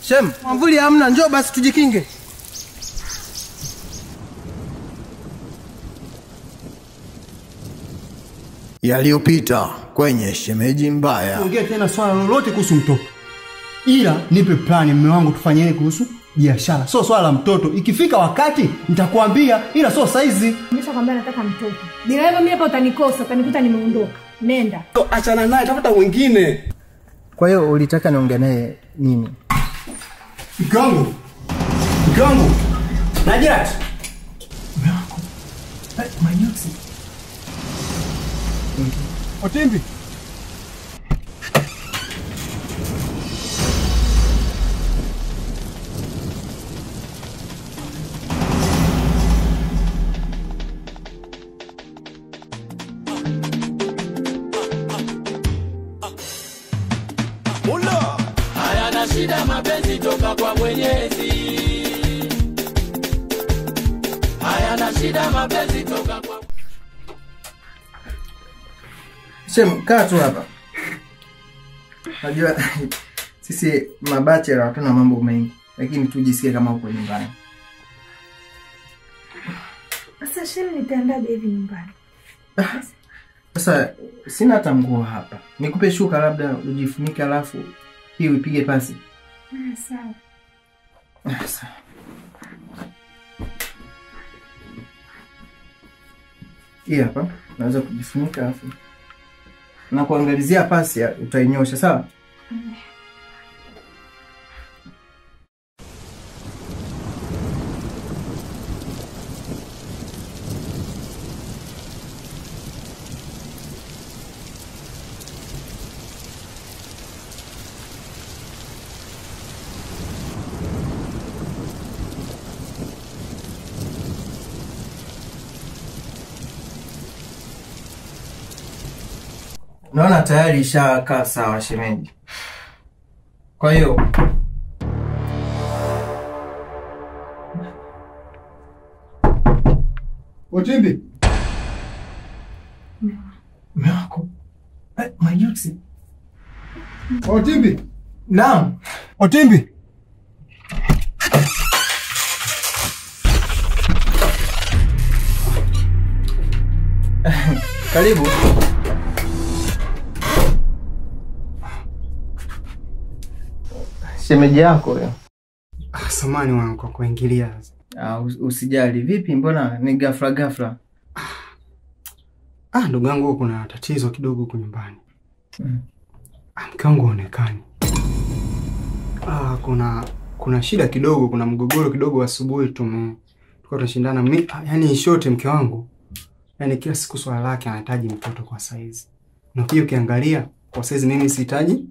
Shem, mwavuli hamna, njoo basi tujikinge. Yaliyopita kwenye shemeji mbaya. Ongea tena swala lolote kuhusu mtoto. Ila nipe plani mume wangu tufanyeni kuhusu biashara. Sio swala la mtoto. Ikifika wakati nitakwambia, ila sio saizi. Nimeshakwambia nataka mtoto. Bila hivyo mimi hapa utanikosa, utanikuta nimeondoka. Nenda. Achana naye, tafuta wengine. Kwa hiyo ulitaka niongee naye nini? Mkangu. Najat. Mwanangu. Manyusi. Otimbi. Hayana shida mapenzi toka kwa Mwenyezi. Hayana shida mapenzi toka kwa Shem, kaa tu hapa. Najua sisi mabachela hatuna mambo mengi, lakini tujisikie kama uko nyumbani. Sasa Shem nitaandaje hivi nyumbani? Sasa sina hata nguo hapa. Nikupe shuka labda ujifunike alafu hii upige pasi. Sawa. Sawa. Hii hapa, naweza kujifunika alafu na kuangalizia pasi utainyosha, sawa? Naona tayari ishakaa sawa shemeji. Kwa hiyo Otimbi. mume wako Mayusi. Otimbi. Naam. Otimbi. Karibu. Shemeji yako huyo. Samani wangu kwa kuingilia. Usijali. Vipi, mbona ni ghafla? Ndugu yangu kuna tatizo kidogo huko nyumbani. Mke wangu haonekani. Kuna shida kidogo, kuna mgogoro kidogo. Asubuhi tulikuwa tunashindana, yani shote mke wangu. Yani kila siku swala lake anahitaji mtoto kwa saizi. Na pia ukiangalia kwa saizi mimi sihitaji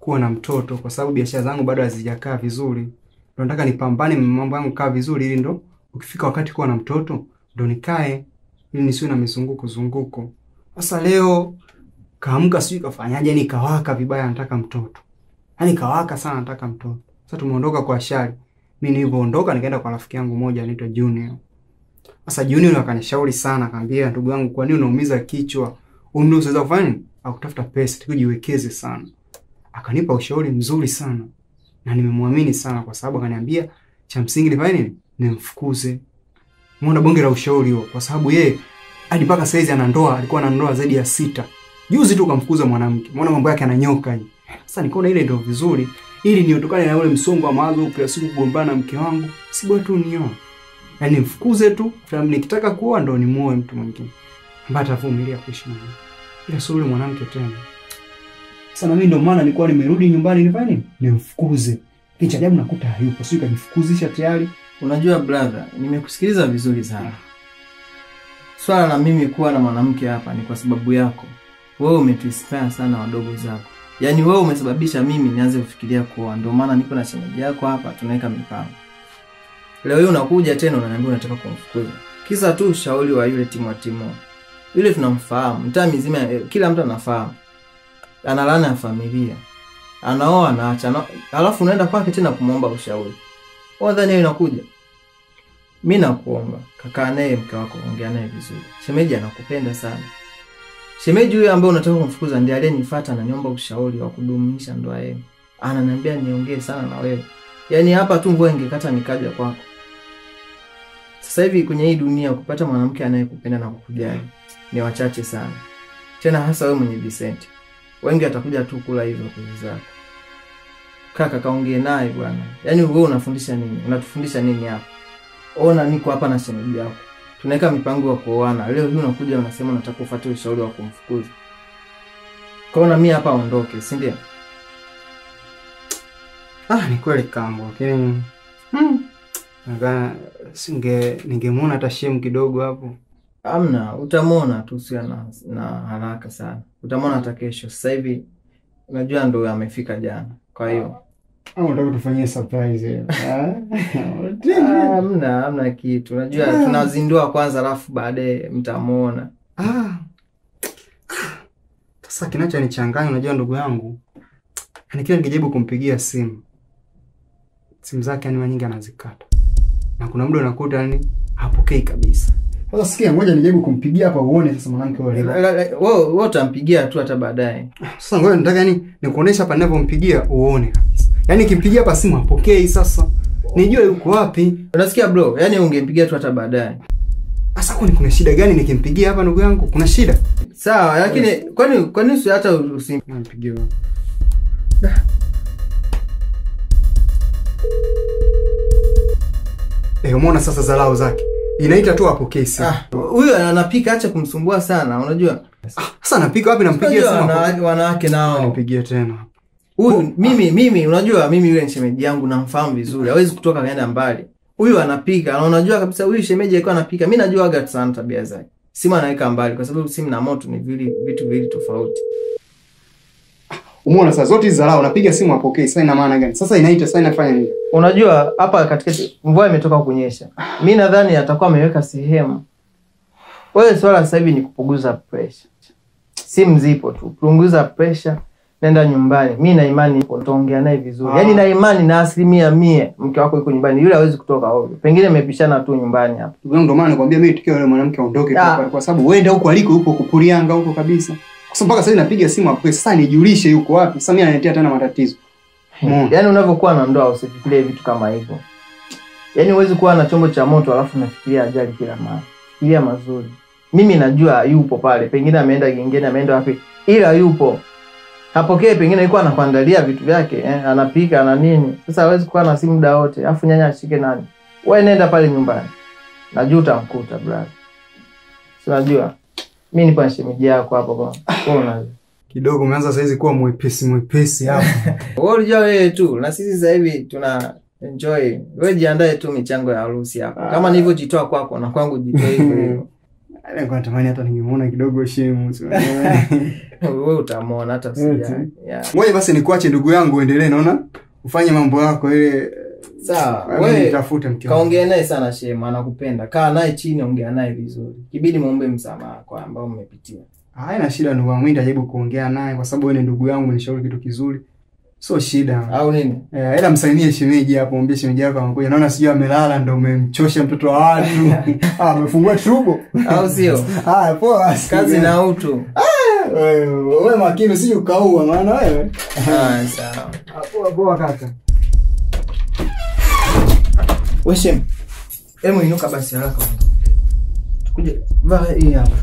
kuwa na mtoto kwa sababu biashara zangu bado hazijakaa vizuri. Ndio nataka nipambane mambo yangu kaa vizuri ili ndo ukifika wakati kuwa na mtoto ndo nikae ili nisiwe na mizunguko. Sasa leo kaamka sijui kafanyaje, yani kawaka vibaya nataka mtoto. Yani kawaka sana nataka mtoto. Sasa tumeondoka kwa shari. Mimi nilipoondoka nikaenda kwa rafiki yangu mmoja anaitwa Junior. Sasa Junior akanishauri sana, akamwambia ndugu yangu, kwa nini unaumiza kichwa? Unaweza kufanya nini? Akutafuta pesa, tukujiwekeze sana. Akanipa ushauri mzuri sana. Na nimemwamini sana kwa sababu akaniambia cha msingi nifanye nini? Nimfukuze. Muona bonge la ushauri huo kwa sababu yeye hadi mpaka saizi ana ndoa, alikuwa na ndoa zaidi ya 6. Juzi tu kamfukuza mwanamke. Muona mambo yake ananyoka hivi. Sasa nikaona ile ndio vizuri ili niondokane na ule msongo wa mawazo kila siku kugombana na mke wangu. Si bora tu nioa. Yaani mfukuze tu, nikitaka kuoa ndo nimuoe mtu mwingine ambaye atavumilia kuishi na mimi. Ila sio yule mwanamke tena. Sasa na mimi ndo maana nilikuwa nimerudi nyumbani nifanye nini? Nimfukuze. Kicha ajabu nakuta hayupo. Sio kanifukuzisha tayari. Unajua brother, nimekusikiliza vizuri sana. Swala la mimi kuwa na mwanamke hapa ni kwa sababu yako. Wewe umetuinspire sana wadogo zako. Yaani wewe umesababisha mimi nianze kufikiria kuoa. Ndio maana niko na shemeji yako hapa tunaweka mipango. Leo hii unakuja tena unaniambia unataka kumfukuza. Kisa tu ushauri wa yule Timo. Yule tunamfahamu, mtaa mzima kila mtu anafahamu. Ana laana ya familia. Anaoa anaacha. Alafu unaenda kwake tena kumuomba ushauri. Wadhani unakuja. Mimi nakuomba, kakaa naye mke wako, ongea naye vizuri. Shemeji anakupenda sana. Shemeji huyo ambaye unataka kumfukuza ndiye aliyenifuata na niomba ushauri wa kudumisha ndoa yenu. Ananiambia niongee sana na wewe. Yaani hapa tu mvua ingekata nikaja kwako. Sasa hivi kwenye hii dunia kupata mwanamke anayekupenda na kukujali ni wachache sana. Tena hasa wewe mwenye Vicente. Wengi atakuja tu kula hivyo kwa zako. Kaka kaongee naye bwana. Yaani wewe unafundisha nini? Unatufundisha nini hapa? Ona niko hapa na shemeji yako. Tunaweka mipango ya kuoana. Leo hii unakuja unasema unataka ufuate ushauri wa kumfukuza. Kaona mimi hapa aondoke, si ndio? Ni kweli kangu, lakini ningemuona hata shemu kidogo hapo. Amna, utamwona tu sio na haraka sana. Utamwona hata kesho. Sasa hivi unajua ndo amefika jana. Kwa hiyo unataka tufanyie surprise. Amna kitu. Unajua tunazindua kwanza alafu baadaye mtamwona. Sasa kinachonichanganya unajua ndugu yangu. Yaani kila nikijaribu kumpigia simu zake yani nyingi anazikata. Na kuna muda unakuta yani hapokei kabisa. Sasa sikia ngoja nijaribu kumpigia hapa uone sasa mwanamke wewe utampigia tu hata baadaye. Sasa ngoja nataka yani nikuonesha hapa ninapompigia uone kabisa. Yaani nikimpigia hapa simu hapokei sasa. Nijue yuko wapi. Unasikia bro? Yaani ungempigia tu hata baadaye. Sasa kuna shida gani nikimpigia hapa ndugu yangu? Kuna shida? Sawa, lakini kwani usi hata usimpigie wewe. Umeona sasa zalao zake. Inaita tu apokee simu. Huyu anapika, acha kumsumbua sana, unajua. Sasa anapika wapi nampigia simu? Wanawake nao. Nipigie tena. Huyu mimi unajua mimi yule shemeji yangu namfahamu vizuri. Hawezi kutoka kaenda mbali. Huyu anapika, na unajua kabisa huyu shemeji alikuwa anapika. Mimi najua aga sana tabia zake. Simu anaweka mbali kwa sababu simu na moto ni vitu viwili tofauti. Umeona sasa zote hizo zalao unapiga simu apokee. Sasa ina maana gani? Sasa inaita sasa inafanya nini? Unajua hapa katikati mvua imetoka kunyesha. Mimi nadhani atakuwa ameweka sehemu. Wewe swala sasa hivi ni kupunguza pressure. Simu zipo tu. Punguza pressure, nenda nyumbani. Mimi na imani utaongea naye vizuri. Yaani na imani na 100% mke wako yuko nyumbani. Yule hawezi kutoka ovyo. Pengine mmepishana tu nyumbani hapa. Ndio maana nakwambia mimi tukio yule mwanamke aondoke kwa sababu uende huko aliko yuko kupulianga huko kabisa. Kwa sababu mpaka sasa napiga simu apokee. Sasa nijulishe yuko wapi. Sasa mimi ananiletea tena matatizo. Yaani unavyokuwa na ndoa usifikirie vitu kama hivyo. Yaani huwezi kuwa na chombo cha moto alafu unafikiria ajali kila mara. Fikiria mazuri. Mimi najua yupo pale. Pengine ameenda gengeni, ameenda wapi. Ila yupo. Hapokee pengine yuko anakuandalia vitu vyake, anapika na nini. Sasa hawezi kuwa na simu muda wote. Alafu nyanya ashike nani? Wewe nenda pale nyumbani. Najua utamkuta brother. Si unajua? Mimi nipo na shemeji yako hapo kwa. Unaona? Kidogo umeanza saizi kuwa mwepesi hapa. Wewe unajua wewe tu na sisi sasa hivi tuna enjoy. Wewe jiandae tu michango ya harusi hapa. Kama nilivyojitoa kwako na kwangu jitoe hivyo. Kwa natamani hata ningemuona kidogo shemu. Wewe utamwona hata usijali. Ngoja basi nikuache ndugu yangu uendelee naona ufanye mambo yako ile. Sawa. Wewe nitafute mke wangu. Kaongea naye sana shemu, anakupenda. Kaa naye chini ongea naye vizuri. Kibidi muombe msamaha kwa ambao mmepitia. Haina shida ndugu wangu, nitajaribu kuongea naye kwa sababu wewe ni ndugu yangu, umenishauri kitu kizuri. Sio shida. Au nini? Ila msainie shemeji hapo, mwambie shemeji yako anakuja. Naona sijui amelala ndio umemchosha mtoto wa watu. Amefungua trubo. Au sio? Poa. Kazi na utu. Wewe makini usije ukaua maana wewe. Sawa. Poa kaka. Weshem. Hebu inuka basi haraka. Tukuje vaa hii hapa.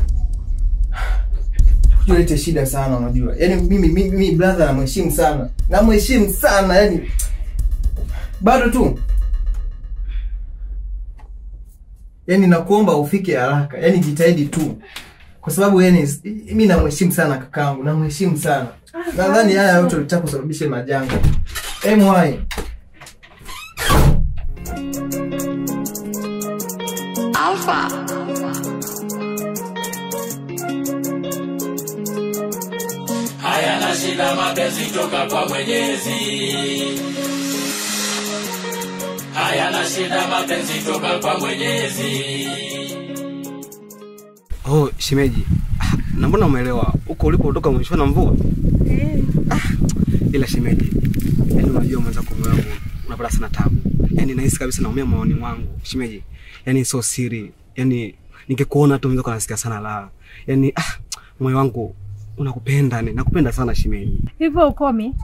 Tulete shida sana unajua. Yaani mimi brother namheshimu sana. Namheshimu sana yani. Bado tu. Yaani nakuomba ufike haraka. Yaani jitahidi tu. Kwa sababu yani mimi namheshimu sana kakaangu, namheshimu sana. Nadhani haya yote litaka kusababisha majanga. MY. Alpha. Hayana shida mapenzi toka kwa Mwenyezi. Hayana shida mapenzi toka kwa Mwenyezi. Shemeji. Na mbona umeelewa huko ulipotoka mwisho na mvua? Ila shemeji. Yaani unajua mwanzo kwa moyo wangu unapata sana tabu. Yaani nahisi kabisa naumia moyoni mwangu. Shemeji. Yaani sio siri. Yaani ningekuona tu mwanzo nasikia sana la. Yaani moyo wangu unakupenda ni. Nakupenda sana shemeji. Hivyo ukomi?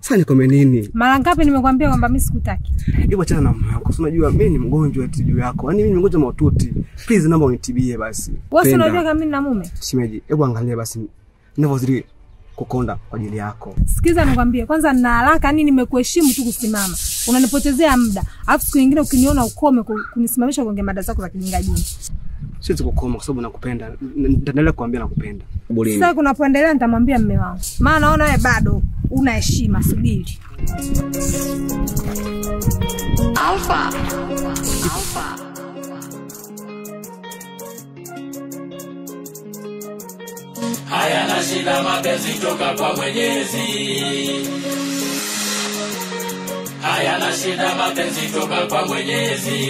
Sasa nikome nini? Mara ngapi nimekwambia kwamba mimi sikutaki? Hebu achana na mume wako. Unajua mimi ni mgonjwa eti juu yako. Yaani mimi ni mgonjwa mahututi. Please naomba unitibie basi. Wewe unajua kama mimi na mume? Shemeji, hebu angalia basi ninavyozidi kukonda kwa ajili yako. Sikiza nikwambie, kwanza nina haraka, yani nimekuheshimu tu kusimama. Unanipotezea muda. Alafu siku nyingine ukiniona ukome kunisimamisha kuongea mada zako za kijinga jini. Siwezi kukoma kwa sababu nakupenda. Nitaendelea kukuambia nakupenda. Sasa kunapoendelea nitamwambia mume wangu. Maana naona wewe bado una heshima, subiri. Alpha. Hayana shida mapenzi toka kwa Mwenyezi. Hayana shida mapenzi toka kwa Mwenyezi.